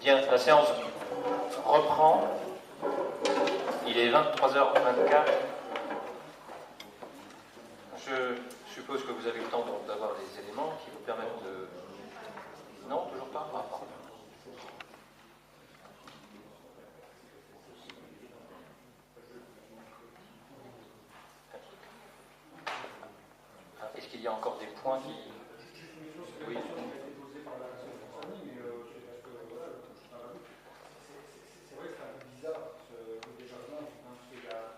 Bien, la séance reprend. Il est 23h24. Je suppose que vous avez le temps d'avoir les éléments qui vous permettent de... Non, toujours pas? Ah, pardon. Est-ce qu'il y a encore des points qui... Oui. C'est vrai que c'est un peu bizarre, ce déjardin, parce qu'il y a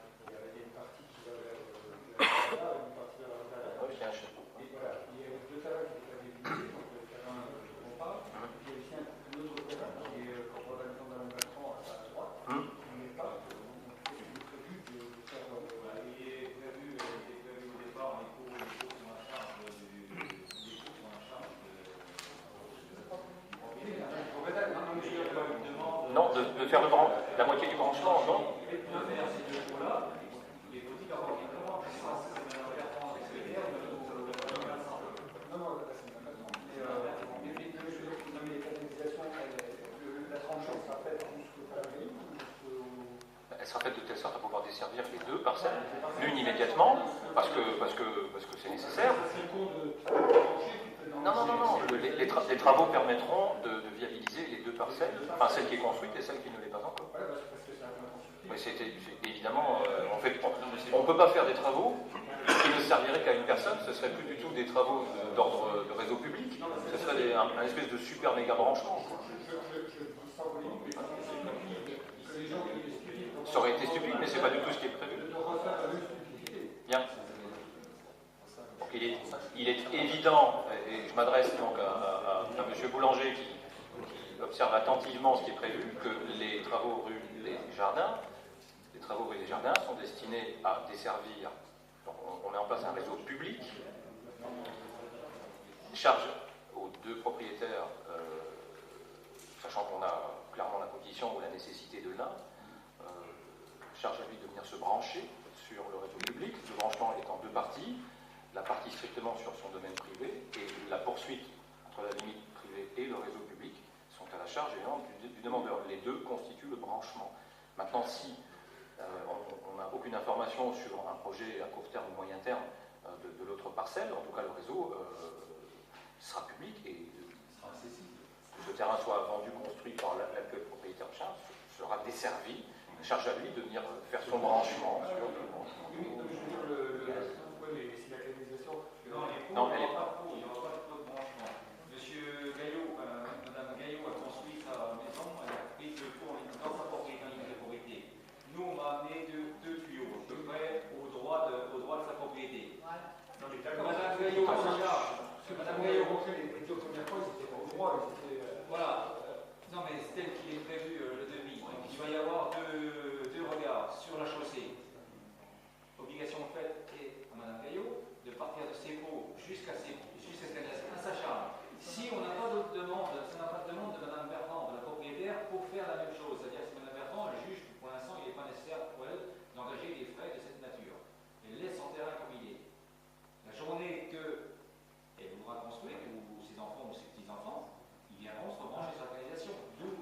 une partie qui va vers là, une partie vers là. Oui, c'est un chef. Et voilà, il y a deux terrains qui sont définis, donc le terrain dont on parle, et puis il y a aussi un autre terrain qui est, quand on va dans la Bertrand, à droite, qui n'est pas prévu de faire. Il est prévu au départ, les cours sont à charge Non, de faire la moitié du branchement, non? Elle sera faite de telle sorte à pouvoir desservir les deux parcelles, l'une immédiatement, parce que c'est nécessaire. Non. Les travaux permettront de viabiliser les deux parcelles, enfin celle qui est construite et celle qui ne l'est pas encore. Mais évidemment, en fait, on ne peut pas faire des travaux qui ne serviraient qu'à une personne. Ce ne serait plus du tout des travaux d'ordre de réseau public. Ce serait un espèce de super méga branchement. Ça aurait été stupide, mais ce n'est pas du tout ce qui est prévu. Bien. Donc il est évident, et je m'adresse donc à M. Boulanger qui observe attentivement ce qui est prévu, que les travaux rue des Jardins sont destinés à desservir. Donc on met en place un réseau public, charge aux deux propriétaires, sachant qu'on a clairement la position ou la nécessité de l'un, charge à lui de venir se brancher sur le réseau public. Le branchement est en deux parties. La partie strictement sur son domaine privé et la poursuite entre la limite privée et le réseau public sont à la charge du demandeur. Les deux constituent le branchement. Maintenant, si on n'a aucune information sur un projet à court terme ou moyen terme de l'autre parcelle, en tout cas le réseau sera public et que ce terrain soit vendu, construit par l'actuel propriétaire de charge, sera desservi. Charge à lui de venir faire son branchement sur le branchement. Non, elle n'est pas pour, il n'y aura pas de branchement. Monsieur Gaillot, Madame Gaillot a construit sa maison, elle a pris le tour dans sa propriété. Nous, on m'a amené deux tuyaux, à peu près au droit de sa propriété. Madame Gaillot a sa charge. Madame Gaillot montrait les deux premières fois, ils étaient pas au droit, ils étaient. Voilà. Non, mais c'est tel qu'il est prévu le devis. Donc, il va y avoir deux regards sur la chaussée. Obligation faite à Madame Gaillot de partir de ses pots jusqu'à ce qu'elle ait à sa charge. Si on n'a pas d'autre demande, si on n'a pas de demande de Madame Bertrand, de la propriétaire, pour faire la même chose, c'est-à-dire que Madame Bertrand, elle juge que pour l'instant, il n'est pas nécessaire pour elle d'engager des frais de cette nature. Elle laisse son terrain comme il est. La journée qu'elle voudra construire, ou ses enfants ou ses petits-enfants, ils viendront se rebrancher sur l'organisation. D'où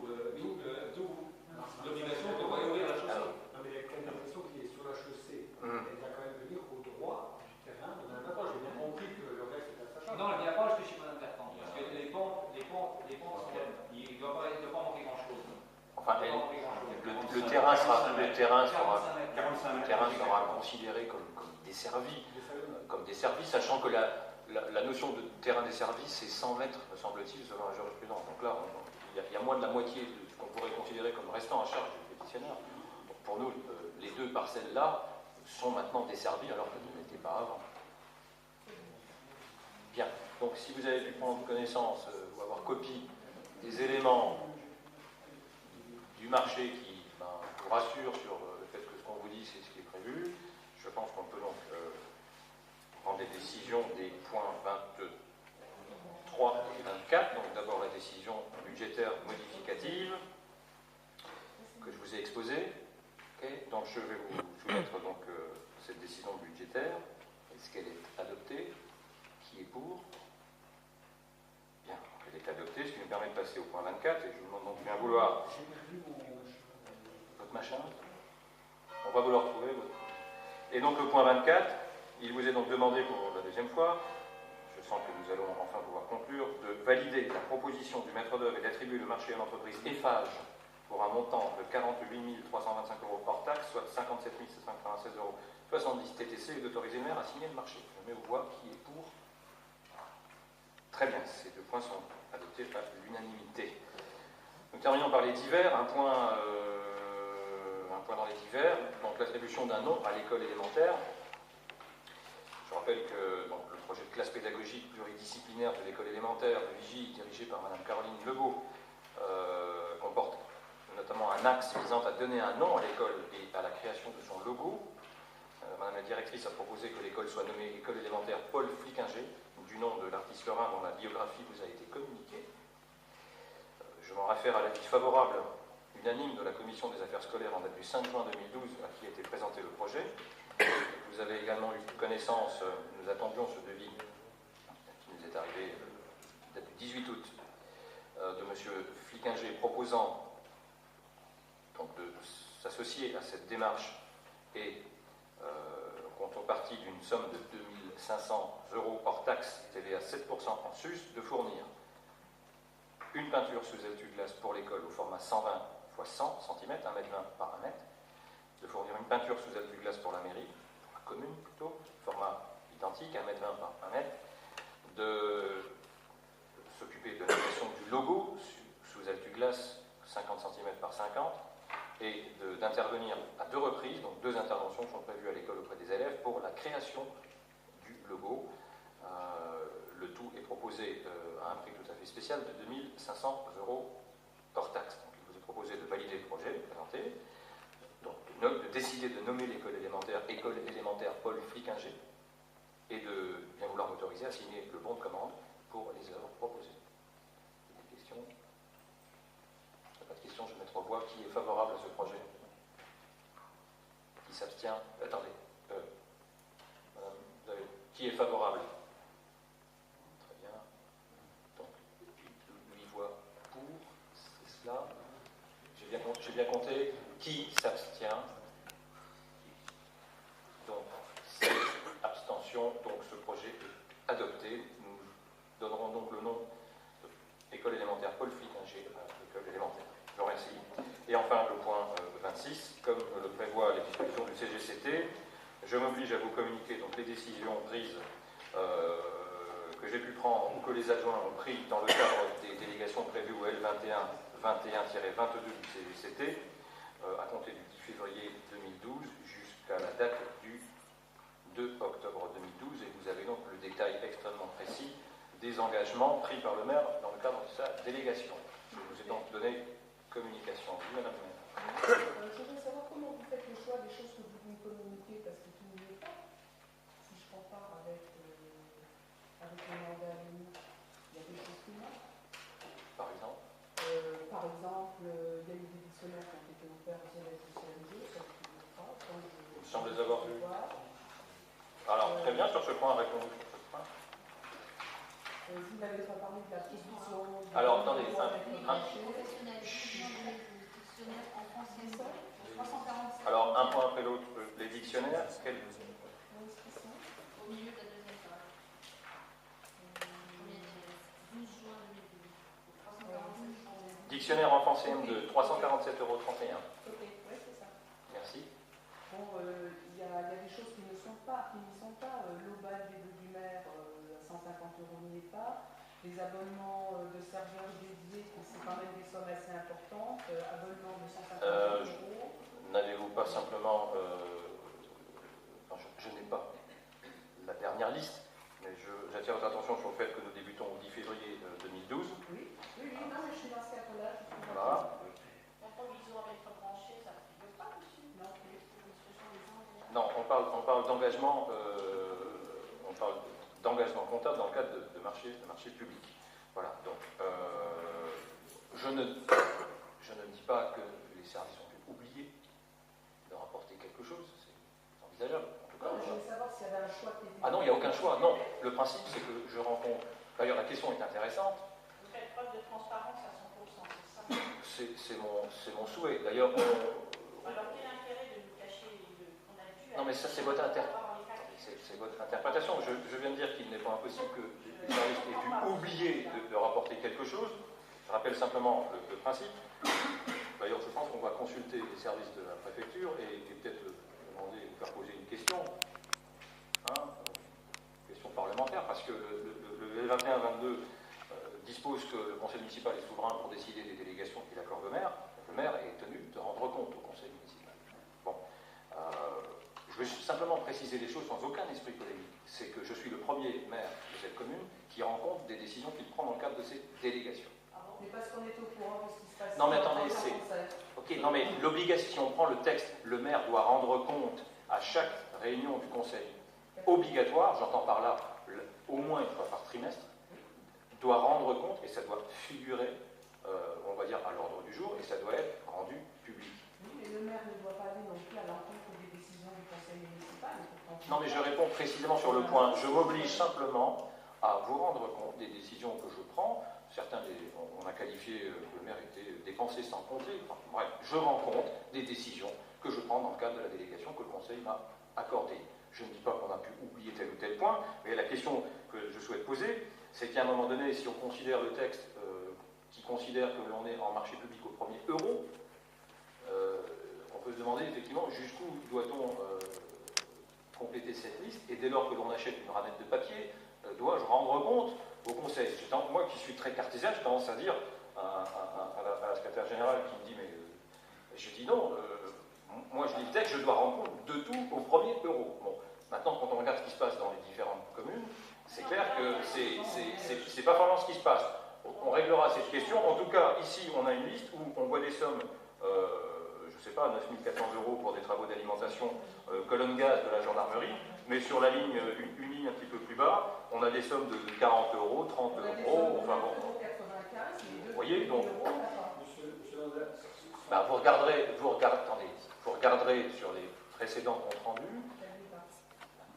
l'obligation de réouvrir la chaussée. Non, mais la canalisation qui est sur la chaussée, elle va quand même venir au droit du terrain de Madame Bertrand. J'ai bien compris que le reste est à sa charge. Non, elle ne vient pas jusque chez Madame Bertrand. Parce que les ponts il ne doit pas manquer grand-chose. Enfin, le terrain sera considéré comme desservi, sachant que la notion de terrain desservi, c'est 100 mètres, me semble-t-il, selon la jurisprudence. Donc là, il y a moins de la moitié de ce qu'on pourrait considérer comme restant à charge du pétitionnaire. Donc pour nous, les deux parcelles-là sont maintenant desservies alors qu'elles ne l'étaient pas avant. Bien. Donc si vous avez pu prendre connaissance ou avoir copie des éléments du marché qui vous rassure sur le fait que ce qu'on vous dit, c'est ce qui est prévu, je pense qu'on peut donc prendre des décisions des points 23 et 24. Donc d'abord la décision budgétaire modificative que je vous ai exposée. Okay. Donc je vais vous soumettre donc, cette décision budgétaire. Est-ce qu'elle est adoptée? Qui est pour? Bien, elle est adoptée, ce qui nous permet de passer passer au point 24, et je vous demande donc de bien vouloir. J'ai perdu mon Votre machin. On va vous le retrouver. Et donc le point 24, il vous est donc demandé pour la deuxième fois, je sens que nous allons enfin pouvoir conclure, de valider la proposition du maître d'œuvre et d'attribuer le marché à l'entreprise Eiffage pour un montant de 48 325 € hors taxe, soit 57 796,70 € TTC, et d'autoriser le maire à signer le marché. Je mets aux voix qui est pour. Très bien, ces deux points sont adoptés à l'unanimité. Nous terminons par les divers. Un point dans les divers, donc l'attribution d'un nom à l'école élémentaire. Je rappelle que donc, le projet de classe pédagogique pluridisciplinaire de l'école élémentaire de Vigy, dirigé par Mme Caroline Legault, comporte notamment un axe visant à donner un nom à l'école et à la création de son logo. Madame la directrice a proposé que l'école soit nommée École élémentaire Paul Fliquinger, du nom de l'artiste lorrain dont la biographie vous a été communiquée. Je m'en réfère à l'avis favorable unanime de la Commission des affaires scolaires en date du 5 juin 2012 à qui a été présenté le projet. Vous avez également eu connaissance, nous attendions ce devis qui nous est arrivé date du 18 août de M. Fliquinger proposant donc, de s'associer à cette démarche et en contrepartie d'une somme de 2 500 € hors taxe TVA 7% en sus, de fournir une peinture sous alu-glace pour l'école au format 120 x 100 cm, 1,20 m par 1 m, de fournir une peinture sous alu-glace pour la mairie, pour la commune plutôt, format identique, 1,20 m par 1 m, de s'occuper de la création du logo sous alu-glace 50 cm par 50, et d'intervenir à 2 reprises, donc 2 interventions sont prévues à l'école auprès des élèves pour la création du logo. Le tout est proposé à un prix tout à fait spécial de 2 500 € hors taxe. Donc, il vous est proposé de valider le projet, présenté, donc de décider de nommer l'école élémentaire Paul Fliquinger, et de bien vouloir m'autoriser à signer le bon de commande pour les œuvres proposées. Des questions ? Pas de questions, je vais mettre aux voix. Qui est favorable à ce projet? Qui s'abstient? Attendez. Madame, qui est favorable? Très bien. Donc, 8 voix pour, c'est cela. J'ai bien compté. Qui s'abstient? Donc, 7 abstentions. Donc, ce projet est adopté. Nous donnerons donc le nom École élémentaire Paul Fliquinger à l'école élémentaire. Je vous remercie. Et enfin, le point 26, comme le prévoit les dispositions du CGCT, je m'oblige à vous communiquer donc, les décisions prises que j'ai pu prendre ou que les adjoints ont pris dans le cadre des délégations prévues au L21-21-22 du CGCT, à compter du 10 février 2012 jusqu'à la date du 2 octobre 2012. Et vous avez donc le détail extrêmement précis des engagements pris par le maire dans le cadre de sa délégation. Je vous ai donc donné communication. Oui, madame la maire. Je voudrais savoir comment vous faites le choix des choses que vous nous communiquez, parce que tout n'y est pas. Si je compare avec le mandat à l'UNI, il y a des choses qui manquent. Par exemple, il y a eu des dictionnaires qui ont été offerts aux élèves du CMG, ça ne figure pas. vous semblez les avoir vus. Alors, très bien, sur ce point, répondez sur ce point. Vous n'avez pas parlé de la position. Alors, attendez, alors, un point après l'autre, les dictionnaires, quel... Au milieu de la deuxième page. Premier tiers. 12 juin 2012. 347 Dictionnaire enfant CM2, 347,31 €. Ok, oui, c'est ça. Merci. Bon, il y a des choses qui n'y sont pas. L'obal des bœufs du maire, 150 € n'y est pas. Les abonnements de serveurs dédiés, c'est quand même des sommes assez importantes. Abonnement de 150 €. N'avez-vous pas simplement... je n'ai pas la dernière liste, mais j'attire votre attention sur le fait que nous débutons au 10 février 2012. Oui, non, mais je suis dans ce cas-là. Voilà. Maintenant, ils ont rétro-branché, ça ne figure pas dessus. Non, Non, on parle d'engagement comptable dans le cadre de marché public. Voilà, donc je ne dis pas que les services ont pu oublier de rapporter quelque chose, c'est envisageable. En tout cas, je voulais savoir s'il y avait un choix qui était... Ah non, il n'y a aucun choix. Non, le principe, c'est que je rencontre... D'ailleurs, la question est intéressante. Vous faites preuve de transparence à ce c'est mon souhait. D'ailleurs, Alors quel intérêt de nous cacher qu'on a dû... non mais ça c'est votre interprétation. Je viens de dire qu'il n'est pas impossible que les services aient pu oublier de rapporter quelque chose. Je rappelle simplement le principe. D'ailleurs, je pense qu'on va consulter les services de la préfecture et peut-être demander, vous faire poser une question, question parlementaire, parce que le 21-22 dispose que le conseil municipal est souverain pour décider des délégations qu'il accorde au maire. Le maire est tenu de rendre compte au conseil municipal. Bon, je veux simplement préciser les choses sans aucun esprit polémique. C'est que je suis le premier maire de cette commune qui rend compte des décisions qu'il prend dans le cadre de ses délégations. Mais parce qu'on est au courant de ce qui se passe. Non mais attendez, c'est... Ok, non mais l'obligation, si on prend le texte, le maire doit rendre compte à chaque réunion du conseil obligatoire, j'entends par là au moins une fois par trimestre, doit rendre compte, et ça doit figurer, on va dire, à l'ordre du jour, et ça doit être rendu public. Oui, mais le maire ne doit pas aller non plus à l'encontre des décisions du conseil municipal. Non mais je réponds précisément sur le point. Je m'oblige simplement à vous rendre compte des décisions que je prends. Certains, on a qualifié que le maire était dépensé sans compter. Enfin, bref, je rends compte des décisions que je prends dans le cadre de la délégation que le Conseil m'a accordée. Je ne dis pas qu'on a pu oublier tel ou tel point, mais la question que je souhaite poser, c'est qu'à un moment donné, si on considère le texte qui considère que l'on est en marché public au premier euro, on peut se demander effectivement jusqu'où doit-on compléter cette liste, et dès lors que l'on achète une ramette de papier, dois-je rendre compte au Conseil? Moi qui suis très cartésien, j'ai tendance à dire à la secrétaire générale qui me dit mais je dis non, moi je dis le texte, je dois rendre compte de tout au premier euro. Bon, maintenant quand on regarde ce qui se passe dans les différentes communes, c'est clair que c'est pas vraiment ce qui se passe. On réglera cette question. En tout cas, ici on a une liste où on voit des sommes, je sais pas, 9 400 € pour des travaux d'alimentation, colonne gaz de la gendarmerie, mais sur la ligne, une ligne un petit peu plus bas, on a des sommes de 40 €, 30 €, enfin bon. Vous voyez, donc, bah, vous regarderez sur les précédents comptes rendus,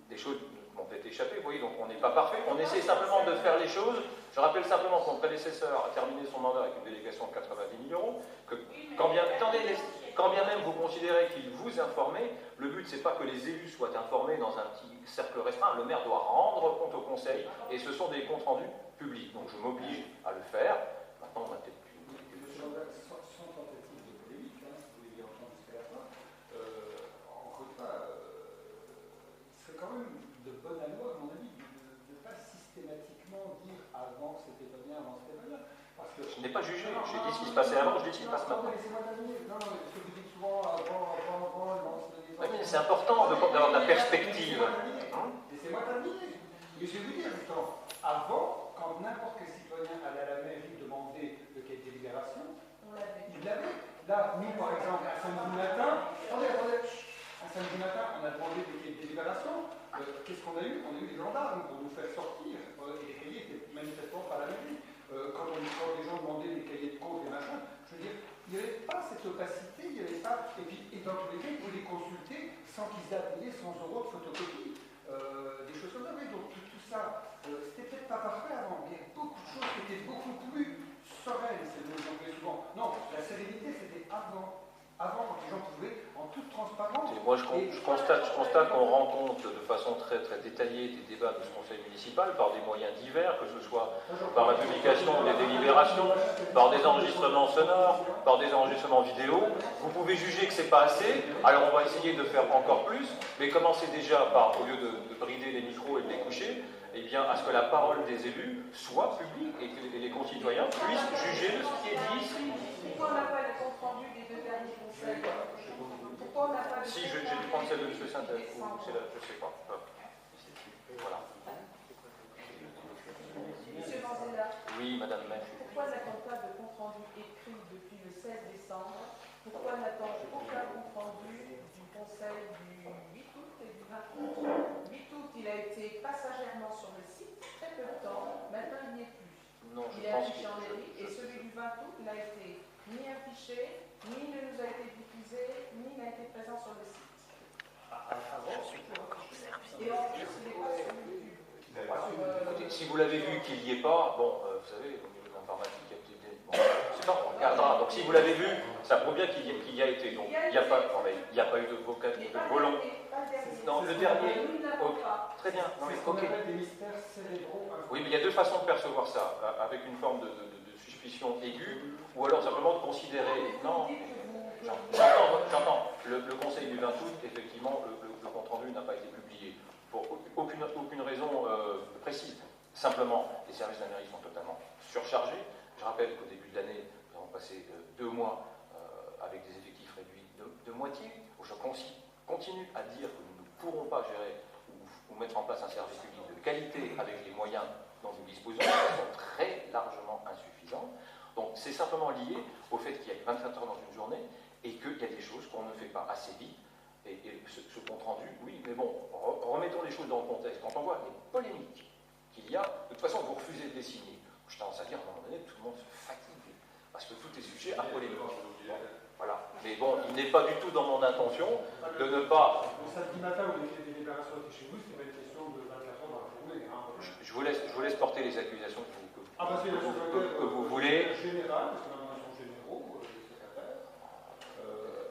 des choses m'ont peut-être échappé, vous voyez, donc on n'est pas parfait, on essaie simplement de faire les choses. Je rappelle simplement que mon prédécesseur a terminé son mandat avec une délégation de 90 000 €, que quand bien même vous considérez qu'il vous informait, le but c'est pas que les élus soient informés dans un petit cercle restreint, le maire doit rendre compte au conseil, et ce sont des comptes rendus publics, donc je m'oblige à le faire. Maintenant on a peut-être plus... Sans tentative de polémique, si vous voulez bien entendre jusqu'à la fin, encore une fois, il serait quand même de bonne loi, à mon avis, de ne pas systématiquement dire avant que c'était pas bien, avant que c'était pas bien. Parce que... Je n'ai pas jugé, j'ai dit ce qui se passait avant, je dis ce qui se passe maintenant. Laissez-moi terminer. Non, mais ce que vous dites souvent, avant, non, oui, mais c'est important d'avoir de la perspective. Laissez-moi terminer. Mais je vais vous dire, avant, quand n'importe quel citoyen allait à la mairie demander le cahier de délibération, il l'avait. Là, nous, par exemple, un samedi matin, un samedi matin, on a demandé des cahiers de délibération. Qu'est-ce qu'on a eu? On a eu des gendarmes pour nous faire sortir. Et les cahiers étaient manifestement pas la mairie. Quand les gens demandaient des cahiers de compte et machin, je veux dire, il n'y avait pas cette opacité, il n'y avait pas. Et dans tous les cas, ils pouvaient les consulter sans qu'ils aient à payer 100 € de photocopie. Des choses comme ça. Oui, donc tout ça, c'était peut-être pas parfait avant, mais il y a beaucoup de choses qui étaient beaucoup plus sereines, c'est le mot que souvent. Non, la sérénité, c'était avant. Avant, quand les gens pouvaient, en toute transparence. Et moi, je constate qu'on rend compte de façon très, très détaillée des débats de ce conseil municipal par des moyens divers, que ce soit par la publication des délibérations, par des enregistrements sonores, par des enregistrements vidéo. Vous pouvez juger que c'est pas assez, alors on va essayer de faire encore plus, mais commencez déjà par, au lieu de brider les micros et de les coucher, eh bien, à ce que la parole des élus soit publique et que les concitoyens puissent juger de ce qui est dit ici. Pourquoi on n'a pas les comptes rendus des deux derniers conseils? Pourquoi on n'a pas... Si, j'ai dû prendre celle de M. Saint-Eve, c'est là, je ne sais pas. Voilà. Monsieur Manzella. Oui, Madame Maire. Pourquoi n'a-t-on pas de compte rendu écrit depuis le 16 décembre? Pourquoi n'a-t-on aucun compte rendu du conseil du 8 août et du 20 août? 8 août, il a été passagèrement sur le site, très peu de temps, maintenant il n'y est plus. Non, il est affiché en mairie, et celui du 20 août n'a été ni affiché, ni ne nous a été diffusé, ni n'a été présent sur le site. Et en plus, il n'est pas sur YouTube. Écoutez, si vous l'avez vu qu'il n'y est pas, bon, vous savez, au niveau de l'informatique, il y a peut-être des... Bon, c'est pas, on regardera. Donc si vous l'avez vu, ça prouve bien qu'il y a été. Donc il n'y a pas eu de volonté. Non, le dernier. Très bien. Non, mais, ok. Des mystères cérébraux. Oui, mais il y a deux façons de percevoir ça, avec une forme de suspicion aiguë, ou alors simplement de considérer. Non, j'entends. Le Conseil du 20 août, effectivement, le compte-rendu n'a pas été publié. Pour aucune raison précise. Simplement, les services de la mairie sont totalement surchargés. Je rappelle qu'au début de l'année, nous avons passé 2 mois avec des effectifs réduits de moitié. Je continue à dire que nous ne pourrons pas gérer ou mettre en place un service public de qualité avec les moyens dont nous disposons, qui sont très largement insuffisants. Donc c'est simplement lié au fait qu'il y a 24 heures dans une journée et qu'il y a des choses qu'on ne fait pas assez vite. Et ce compte rendu, oui, mais bon, remettons les choses dans le contexte. Quand on voit les polémiques qu'il y a, de toute façon, vous refusez de les signer. J'ai tendance à dire, à un moment donné, tout le monde se fatigue, parce que tout est sujet à polémique. Voilà. Mais bon, il n'est pas du tout dans mon intention de ne pas... Le samedi matin, où les délibérations étaient chez vous, c'était pas une question de 24 heures dans la journée. Je vous laisse porter les accusations que vous voulez. Général, parce que maintenant ils sont généraux, les secrétaires,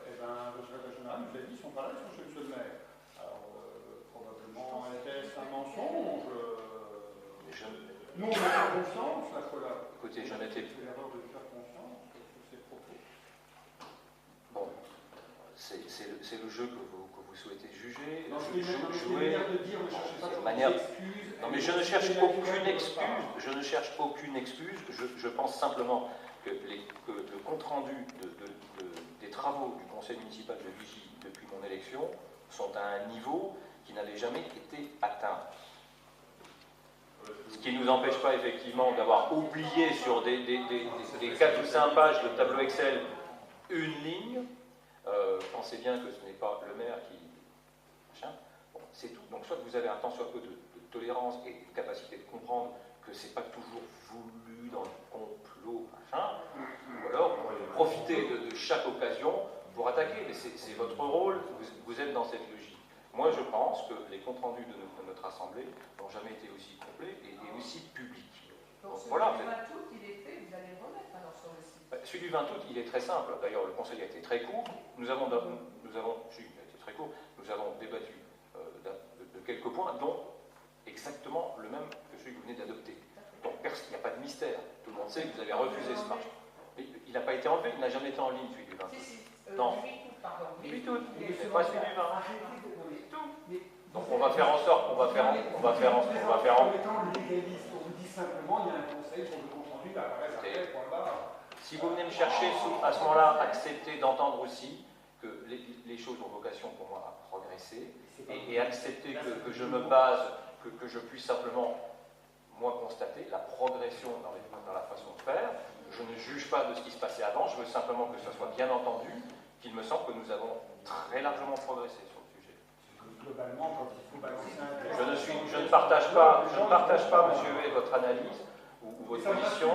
et bien le secrétaire général nous a dit, ils sont pas là, ils sont chez M. le maire. Alors, probablement, était-ce un mensonge? Nous, on a confiance, la fois là. Écoutez, je n'étais C'est l'erreur de faire confiance sur ces propos. Bon, c'est le jeu que vous souhaitez juger. Non, jouer. Non, mais je ne cherche aucune excuse. Je ne cherche aucune excuse. Je pense simplement que le compte-rendu des travaux du conseil municipal de Vigie depuis mon élection sont à un niveau qui n'avait jamais été atteint. Ce qui ne nous empêche pas effectivement d'avoir oublié sur des 4 ou 5 pages de tableau Excel une ligne. Pensez bien que ce n'est pas le maire qui... Machin. Bon, c'est tout. Donc soit vous avez un tant soit peu de tolérance et une capacité de comprendre que c'est pas toujours voulu dans le complot, machin, ou alors vous profitez de chaque occasion pour attaquer. Mais c'est votre rôle, vous êtes dans cette logique. Moi, je pense que les comptes rendus de notre Assemblée n'ont jamais été aussi complets et aussi publics. Donc, voilà. Le 20 août, il est fait, vous allez le remettre alors sur le site. Celui du 20 août, il est très simple. D'ailleurs, le conseil a été très court. Nous avons débattu de quelques points, dont exactement le même que celui que vous venez d'adopter. Donc, il n'y a pas de mystère. Tout le monde sait que vous avez refusé ce marché. Mais il n'a pas été enlevé, il n'a jamais été en ligne, celui du 20 août. Non. Du 8 août, pardon. Du 8 août, mais pas celui du 20. Donc on va faire en sorte, on va faire en légaliste, on vous dit simplement, il y a un conseil pour le compte rendu, point barre. Si vous venez me chercher, à ce moment-là, acceptez d'entendre aussi que les choses ont vocation pour moi à progresser et accepter que je me base, que je puisse simplement, moi, constater la progression dans la façon de faire. Je ne juge pas de ce qui se passait avant, je veux simplement que ce soit bien entendu, qu'il me semble que nous avons très largement progressé sur le sujet. Globalement, quand il faut balancer un je ne partage pas, monsieur Huet, votre analyse ou votre position.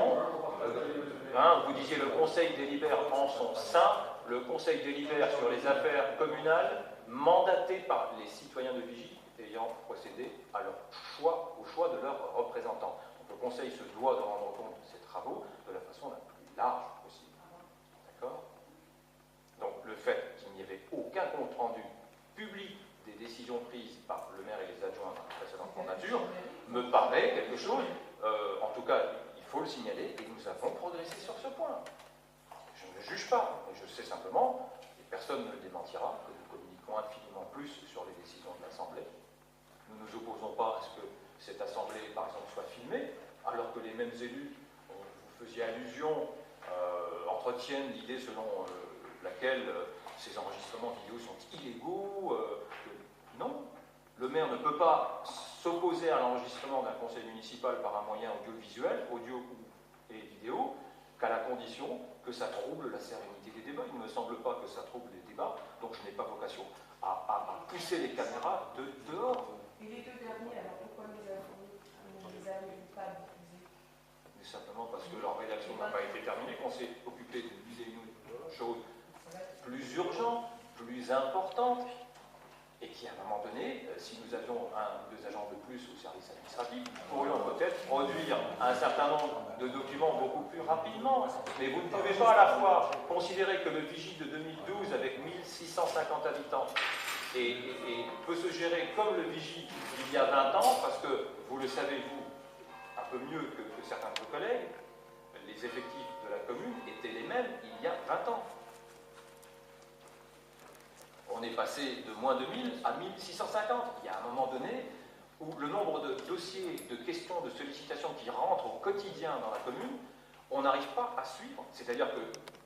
Vous disiez le Conseil délibère en son sein, le Conseil délibère sur les affaires communales mandaté par les citoyens de Vigie ayant procédé à au choix de leurs représentants. Donc le Conseil se doit de rendre compte de ces travaux de la façon la plus large possible. D'accord ? Donc le fait qu'il n'y avait aucun compte rendu public des décisions prises par le maire et les adjoints dans la précédente mandature me paraît quelque chose, en tout cas il faut le signaler, et nous avons progressé sur ce point. Je ne juge pas, mais je sais simplement, et personne ne le démentira, que nous communiquons infiniment plus sur les décisions de l'Assemblée. Nous ne nous opposons pas à ce que cette Assemblée, par exemple, soit filmée, alors que les mêmes élus, vous faisiez allusion, entretiennent l'idée selon laquelle ces enregistrements vidéo sont illégaux. Non, le maire ne peut pas s'opposer à l'enregistrement d'un conseil municipal par un moyen audiovisuel, audio et vidéo, qu'à la condition que ça trouble la sérénité des débats. Il ne me semble pas que ça trouble les débats, donc je n'ai pas vocation à pousser les caméras dehors. Et les deux derniers, alors pourquoi ne les avez-vous pas diffusés? Mais simplement parce que leur rédaction n'a pas été terminée, qu'on s'est occupé de mille et une choses plus urgentes, plus importantes. et qui, à un moment donné, si nous avions un ou deux agents de plus au service administratif, pourrions peut-être produire un certain nombre de documents beaucoup plus rapidement. Mais vous ne pouvez pas à la fois considérer que le Vigie de 2012, avec 1650 habitants, et peut se gérer comme le Vigie d'il y a 20 ans, parce que, vous le savez, vous, un peu mieux que certains de vos collègues, les effectifs de la commune étaient les mêmes il y a 20 ans. On est passé de moins de 1000 à 1650. Il y a un moment donné où le nombre de dossiers, de questions, de sollicitations qui rentrent au quotidien dans la commune, on n'arrive pas à suivre. C'est-à-dire que,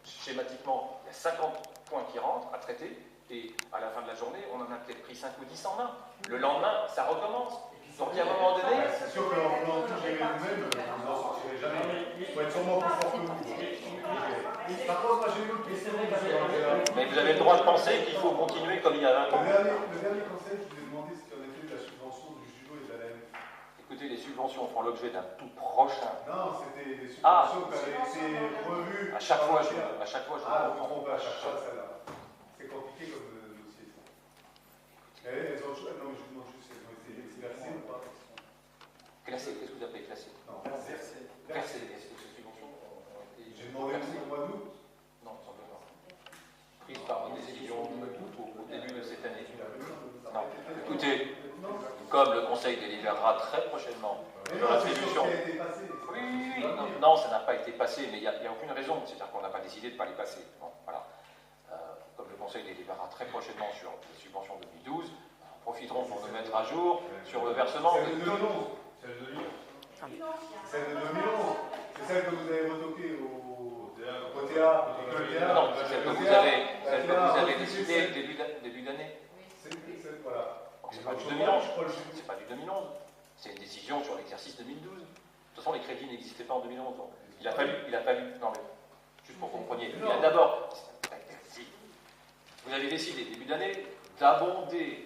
schématiquement, il y a 50 points qui rentrent à traiter, et à la fin de la journée, on en a peut-être pris 5 ou 10 en main. Le lendemain, ça recommence. Donc, il y a un moment donné... C'est sûr que l'on tout gérer nous-mêmes, vous n'en sortirez jamais. Il faut être sûrement plus fort que vous. Par contre, moi j'ai eu l'autre question. Mais vous avez le droit de penser qu'il faut continuer comme il y a 20 ans. Le dernier conseil, je vous ai demandé ce qu'il en était de la subvention du judo et de la LAM. Écoutez, les subventions feront l'objet d'un tout prochain. Non, c'était des subventions qui avaient été revues. À chaque fois, je Ah, vous trompez à chaque fois, celle-là. C'est compliqué comme dossier, ça. Elles ont... Non, mais je vous demande juste, elles ont été versées ou pas? Classé, qu'est-ce que vous appelez classé? Non, versé. Versé, est-ce que ces subventions ont été... J'ai demandé au mois d'août. Non, il semble pas. Prise par une décision au début de cette année. Non. Écoutez, comme le Conseil délibérera très prochainement sur l'attribution. Oui, non, ça n'a pas été passé, mais il n'y a aucune raison. C'est-à-dire qu'on n'a pas décidé de ne pas les passer. Bon, voilà. Comme le Conseil délibérera très prochainement sur les subventions 2012, profiterons pour nous mettre à jour sur le versement Celle de 2011. Celle de 2011. Celle de 2011. C'est celle que vous avez retoquée au théâtre. Non, c'est celle que vous avez décidée début d'année. Voilà. C'est pas du 2011. C'est pas du 2011. C'est une décision sur l'exercice 2012. De toute façon, les crédits n'existaient pas en 2011. Donc il a fallu. Non, mais juste pour que vous compreniez. Il y a d'abord. Vous avez décidé début d'année d'abonder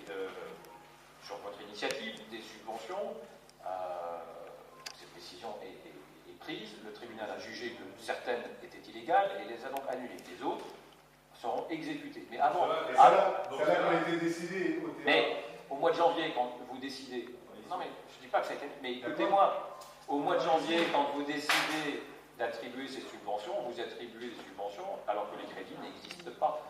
sur votre initiative des subventions. Cette décision est prise. Le tribunal a jugé que certaines étaient illégales et les a donc annulées. Les autres seront exécutées. Mais avant. Celle-là qui a été décidée au théâtre. Mais au mois de janvier, quand vous décidez. Non, mais je ne dis pas que c'était. Mais écoutez-moi, au mois de janvier, quand vous décidez d'attribuer ces subventions, vous attribuez des subventions alors que les crédits n'existent pas.